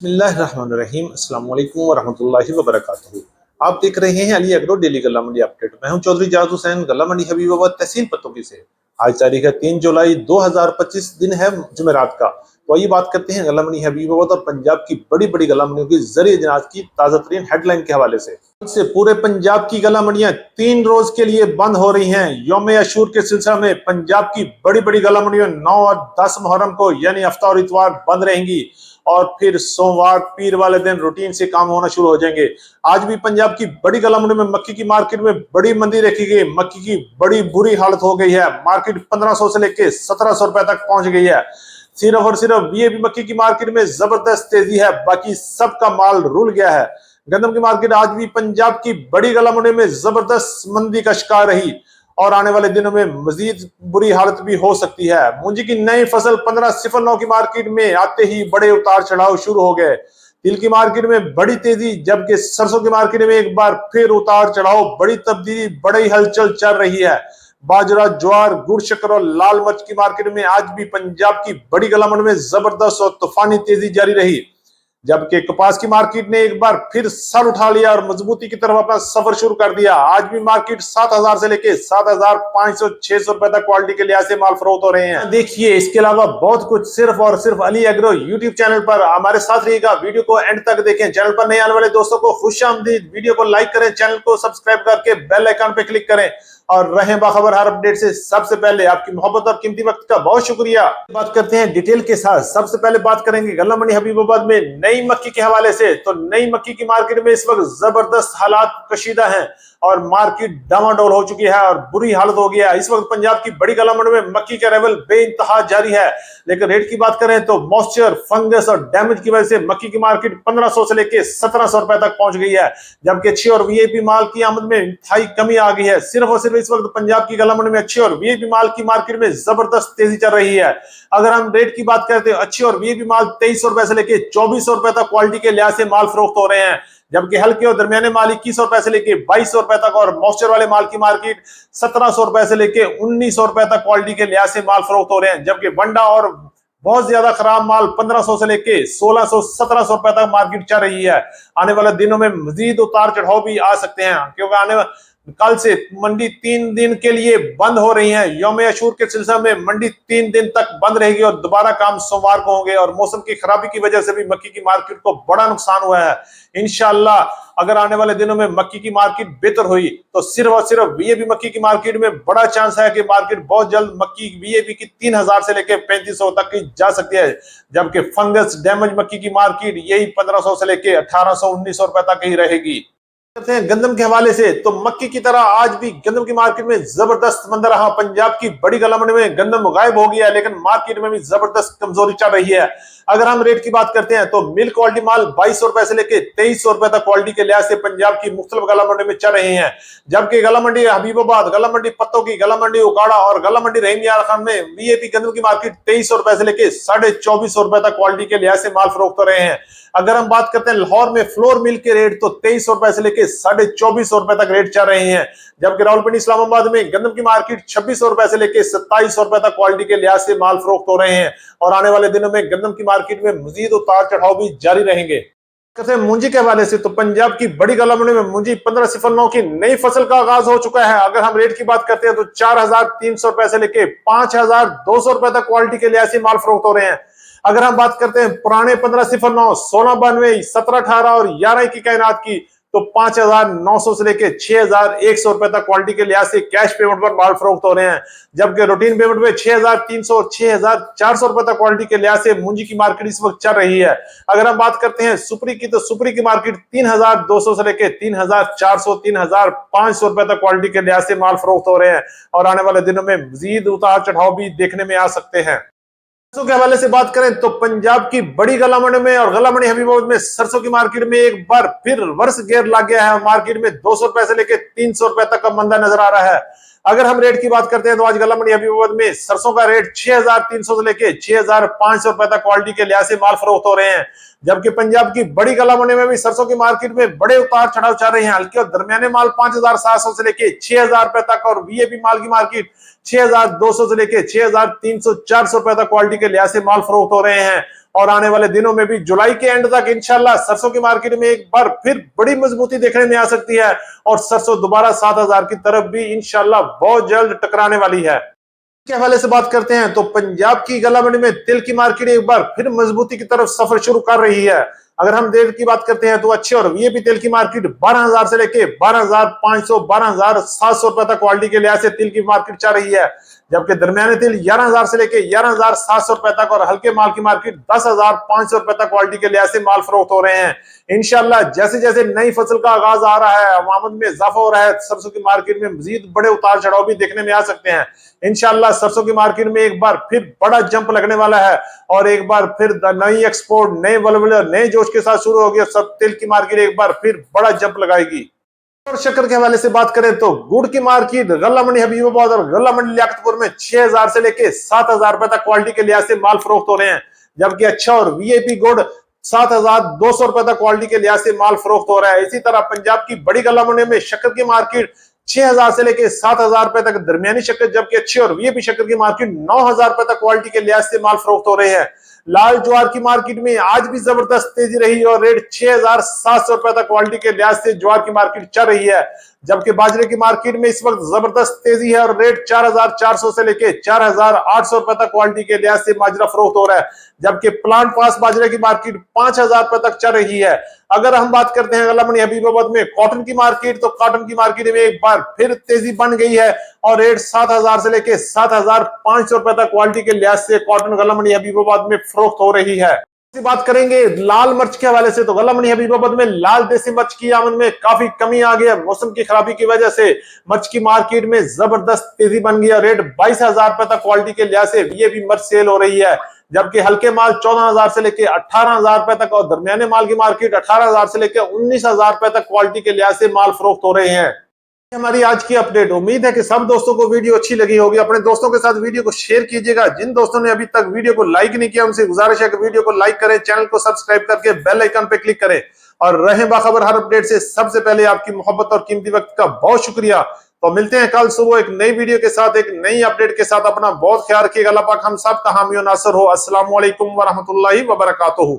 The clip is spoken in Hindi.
बिस्मिल्लाहिर्रहमानिर्रहीम अस्सलाम वालेकुम वरहमतुल्लाहि वबरकातुहू। आप देख रहे हैं अली एग्रो डेली गल्ला मंडी अपडेट। मैं हूं चौधरी जाद हुसैन, गल्ला मंडी हबीबाबाद तहसील पत्तोगी से। आज तारीख है 3 जुलाई 2025, दिन है जुमेरात का। तो आइए बात करते हैं गल्ला मंडी हबीबाबाद और पंजाब की बड़ी बड़ी गल्ला मंडियों की जरिए जनाज की ताजा तरीन हेडलाइन के हवाले से पूरे पंजाब की गल्ला मंडियां 3 रोज के लिए बंद हो रही हैं। यौम अशूर के सिलसिले में पंजाब की बड़ी बड़ी गल्ला मंडियां 9 और 10 मुहर्रम को यानी हफ्ता और इतवार बंद रहेंगी और फिर सोमवार पीर वाले दिन रूटीन से काम होना शुरू हो जाएंगे। आज भी पंजाब की बड़ी गल्ला मंडी में मक्की की मार्केट में बड़ी मंदी देखी गई। मक्की की बड़ी बुरी हालत हो गई है। मार्केट 1500 से लेके 1700 रुपए तक पहुंच गई है। सिर्फ और सिर्फ वीएपी मक्की की मार्केट में जबरदस्त तेजी है, बाकी सबका माल रुल गया है। गंदम की मार्केट आज भी पंजाब की बड़ी गल्ला मंडी में जबरदस्त मंदी का शिकार रही और आने वाले दिनों में मजीद बुरी हालत भी हो सकती है। मूंजी की नई फसल 1509 की मार्केट में आते ही बड़े उतार चढ़ाव शुरू हो गए। तिल की मार्केट में बड़ी तेजी, जबकि सरसों की मार्केट में एक बार फिर उतार चढ़ाव, बड़ी तब्दीली, बड़ी हलचल चल रही है। बाजरा, ज्वार, गुड़, शक्कर और लाल मिर्च की मार्केट में आज भी पंजाब की बड़ी गल्ला मंडी में जबरदस्त और तूफानी तेजी जारी रही, जबकि कपास की मार्केट ने एक बार फिर सर उठा लिया और मजबूती की तरफ अपना सफर शुरू कर दिया। आज भी मार्केट 7000 से लेके 7500 600 रुपए तक क्वालिटी के लिहाज से माल फरोख्त हो रहे हैं। देखिए इसके अलावा बहुत कुछ सिर्फ और सिर्फ अली एग्रो यूट्यूब चैनल पर। हमारे साथ रहिएगा, वीडियो को एंड तक देखें। चैनल पर नए आने वाले दोस्तों को खुशामदीद। वीडियो को लाइक करें, चैनल को सब्सक्राइब करके बेल आइकन पे क्लिक करें और रहें बाखबर हर अपडेट से सबसे पहले। आपकी मोहब्बत और कीमती वक्त का बहुत शुक्रिया। बात करते हैं डिटेल के साथ। सबसे पहले बात करेंगे गल्ला मंडी हबीबाबाद में नई मक्की के हवाले से। तो नई मक्की की मार्केट में इस वक्त जबरदस्त हालात कशीदा हैं और मार्केट डामाडोल हो चुकी है और बुरी हालत हो गया है। इस वक्त पंजाब की बड़ी गल्ला मंडी में मक्की का लेवल बेइंतहा जारी है, लेकिन रेट की बात करें तो मॉइस्चर, फंगस और डैमेज की वजह से मक्की की मार्केट 1500 से लेकर 1700 रुपए तक पहुंच गई है, जबकि अच्छी और वीआईपी माल की आमद में इंतहाई कमी आ गई है। सिर्फ और सिर्फ इस वक्त पंजाब की गल्ला मंडी में अच्छी और वीआईपी माल की मार्केट में जबरदस्त तेजी चल रही है। अगर हम रेट की बात करते हैं, अच्छी और वीआईपी माल 2300 रुपए से लेकर 2400 रुपए तक क्वालिटी के लिहाज से माल फरोख्त हो रहे हैं, जबकि हल्के और दरमियाने माल 2100 रुपए से लेके 2200 रुपए तक और मॉइस्चर वाले माल की मार्केट 1700 रुपए से लेके 1900 रुपए तक क्वालिटी के लिहाज से माल फरोख्त हो रहे हैं, जबकि बंडा और बहुत ज्यादा खराब माल 1500 से लेके 1600 1700 रुपए तक मार्केट चल रही है। आने वाले दिनों में मजीद उतार चढ़ाव भी आ सकते हैं, क्योंकि आने कल से मंडी 3 दिन के लिए बंद हो रही है। यौम अशूर के सिलसिले में मंडी 3 दिन तक बंद रहेगी और दोबारा काम सोमवार को होंगे और मौसम की खराबी की वजह से भी मक्की की मार्केट को बड़ा नुकसान हुआ है। इंशाल्लाह अगर आने वाले दिनों में मक्की की मार्केट बेहतर हुई तो सिर्फ और सिर्फ वीएपी मक्की की मार्केट में बड़ा चांस है कि मार्केट बहुत जल्द मक्की वीएपी की 3000 से लेकर 3500 तक की जा सकती है, जबकि फंगस डैमेज मक्की की मार्केट यही 1500 से लेकर 1800 1900 रुपए तक ही रहेगी। करते हैं गंदम के हवाले से। तो मक्की की तरह आज भी गंदम की मार्केट में जबरदस्त मंदा रहा। पंजाब की बड़ी गल्ला मंडी में गंदम गायब हो गया, लेकिन मार्केट में भी जबरदस्त कमजोरी चल रही है। अगर हम रेट की बात करते हैं तो मिल्क क्वालिटी माल 2200 रुपए से लेकर 2300 रुपए तक क्वालिटी के लिहाज से पंजाब की मुख्तलिफ गल्ला मंडी में चल रहे हैं, जबकि गल्ला मंडी हबीबाबाद, गल्ला मंडी पत्तोगी, गल्ला मंडी उकाड़ा और गल्ला मंडी रहीम यार खान में वीआईपी गंदम की मार्केट 2300 रुपए से लेकर 2450 रुपए तक क्वालिटी के लिहाज से माल फरोख्त हो रहे हैं। अगर हम बात करते हैं लाहौर में फ्लोर मिल के रेट तो 2300 रुपए से लेकर 2450 रुपए तक रेट चल रहे हैं, जबकि रावलपिंडी इस्लामाबाद में गंदम की मार्केट 2600 रुपए से लेकर 2700 रुपए तक क्वालिटी के लिहाज से माल फरोख्त हो रहे हैं और आने वाले दिनों में गंदम की मार्केट में मजीद उतार चढ़ाव भी जारी रहेंगे। मूंजी के हवाले से तो पंजाब की बड़ी गल्ला मंडी में मूंजी 1509 की नई फसल का आगाज हो चुका है। अगर हम रेट की बात करते हैं तो 4300 रुपए से लेकर 5200 रुपए तक क्वालिटी के लिहाज से माल फरोख्त हो रहे हैं। अगर हम बात करते हैं पुराने 1509, 1692, 1718 और 11 कायनात की तो 5900 से लेकर 6100 रुपए तक क्वालिटी के लिहाज से कैश पेमेंट पर माल फरोख्त हो रहे हैं, जबकि रूटीन पेमेंट में 6300 और 6400 रुपए तक क्वालिटी के लिहाज से मूंजी की मार्केट इस वक्त चल रही है। अगर हम बात करते हैं सुपरी की तो सुपरी की मार्केट 3200 से लेकर 3400 3500 रुपए तक क्वालिटी के लिहाज से माल फरोख्त हो रहे हैं और आने वाले दिनों में मजीद उतार चढ़ाव भी देखने में आ सकते हैं। सरसों के हवाले से बात करें तो पंजाब की बड़ी गल्ला मंडी में और गल्ला मंडी हबीबाबाद में सरसों की मार्केट में एक बार फिर वर्ष गेयर लग गया है। मार्केट में 200 रुपए से लेकर 300 रुपए तक का मंदा नजर आ रहा है। अगर हम रेट की बात करते हैं तो आज गल्ला मंडी हबीबाबाद में सरसों का रेट 6300 से लेकर 6500 रुपए तक क्वालिटी के लिहाज से माल फरोख्त हो रहे हैं, जबकि पंजाब की बड़ी गल्ला मंडी में भी सरसों की मार्केट में बड़े उतार चढ़ाव चल रहे हैं। हल्के और दरमियाने माल 5700 से लेकर 6000 रुपए तक और वीआईपी माल की मार्केट 6200 से लेकर 6300 400 रुपए तक क्वालिटी के लिहाज से माल फरोख्त हो रहे हैं और आने वाले दिनों में भी जुलाई के एंड तक इंशाल्लाह सरसों की मार्केट में एक बार फिर बड़ी मजबूती देखने में आ सकती है और सरसों दोबारा 7,000 की तरफ भी इंशाल्लाह बहुत जल्द टकराने वाली है। के हवाले से बात करते हैं तो पंजाब की गला मंडी में तिल की मार्केट एक बार फिर मजबूती की तरफ सफर शुरू कर रही है। अगर हम तेल की बात करते हैं तो अच्छे और वीआईपी तेल की मार्केट 12,000 से लेके 12,500 12,700 रुपए तक क्वालिटी के लिहाज से तिल की मार्केट चल रही है, जबकि दरमियाने तिल 11,000 से लेके 11,700 रुपए तक और हल्के माल की मार्केट 10,500 रुपए तक क्वालिटी के लिहाज से माल फरोख्त हो रहे हैं। इंशाल्लाह जैसे जैसे नई फसल का आगाज आ रहा है, आमद में इजाफा हो रहा है, सरसों की मार्केट में मजीद बड़े उतार चढ़ाव भी देखने में आ सकते हैं। इंशाल्लाह सरसों की मार्केट में एक बार फिर बड़ा जंप लगने वाला है और एक बार फिर नई एक्सपोर्ट, नए वल्वले, नए जोश के साथ शुरू होगी। सब तिल की मार्केट एक बार फिर बड़ा जंप लगाएगी। और शक्कर के हवाले से बात करें तो गुड़ की मार्केट गल्ला मंडी हबीबाबाद और गल्ला मंडी लियाकतपुर में 6,000 से लेके 7,000 रुपए तक क्वालिटी के लिहाज से माल फरोख्त हो रहे हैं, जबकि अच्छा और वीआईपी गुड़ 7,200 रुपए तक क्वालिटी के लिहाज से माल फरोख्त हो रहा है। इसी तरह पंजाब की बड़ी गल्ला मंडी में शक्कर की मार्केट 6,000 से लेके 7,000 रुपए तक दरमियानी शक्कर, जबकि अच्छी और वीआईपी शक्कर की मार्केट 9,000 रुपए तक क्वालिटी के लिहाज से माल फरोख्त हो रहे हैं। लाल ज्वार की मार्केट में आज भी जबरदस्त तेजी रही और रेट 6,700 रुपए तक क्वालिटी के लिहाज से ज्वार की मार्केट चल रही है, जबकि बाजरे की मार्केट में इस वक्त जबरदस्त तेजी है और रेट 4,400 से लेके 4,800 रुपए तक क्वालिटी के लिहाज से बाजरा फरोख्त हो रहा है, जबकि प्लांट पास बाजरे की मार्केट 5,000 रुपए तक चल रही है। अगर हम बात करते हैं गल्ला मंडी हबीबाबाद में कॉटन की मार्केट, तो कॉटन की मार्केट में एक बार फिर तेजी बन गई है और रेट 7,000 से लेके 7,500 रुपए तक क्वालिटी के लिहाज से कॉटन गल्ला मंडी हबीबाबाद में फरोख्त हो रही है। बात करेंगे लाल मिर्च के हवाले से तो गल्ला मंडी हबीबाबाद में लाल देसी मिर्च की आमद में काफी कमी आ गई है। मौसम की खराबी की वजह से मिर्च की मार्केट में जबरदस्त तेजी बन गई है। रेट 22,000 रुपए तक क्वालिटी के लिहाज से ये भी मिर्च सेल हो रही है, जबकि हल्के माल 14,000 से लेके 18,000 रुपए तक और दरमियाने माल की मार्केट 18,000 से लेके 19,000 रुपए तक क्वालिटी के लिहाज से माल फरोख्त हो रहे हैं। हमारी आज की अपडेट। उम्मीद है कि सब दोस्तों को वीडियो अच्छी लगी होगी। अपने दोस्तों के साथ वीडियो को शेयर कीजिएगा। जिन दोस्तों ने अभी तक वीडियो को लाइक नहीं किया उनसे गुजारिश है कि वीडियो को लाइक करें, चैनल को सब्सक्राइब करके बेल आइकन पे क्लिक करें और रहें बाखबर हर अपडेट से। सबसे पहले आपकी मोहब्बत और कीमती वक्त का बहुत शुक्रिया। तो मिलते हैं कल सुबह एक नई वीडियो के साथ, एक नई अपडेट के साथ। अपना बहुत ख्याल रखिएगा। अल्लाह पाक हम सब का हामी और नासर हो। अस्सलाम वालेकुम व रहमतुल्लाहि व बरकातुहू।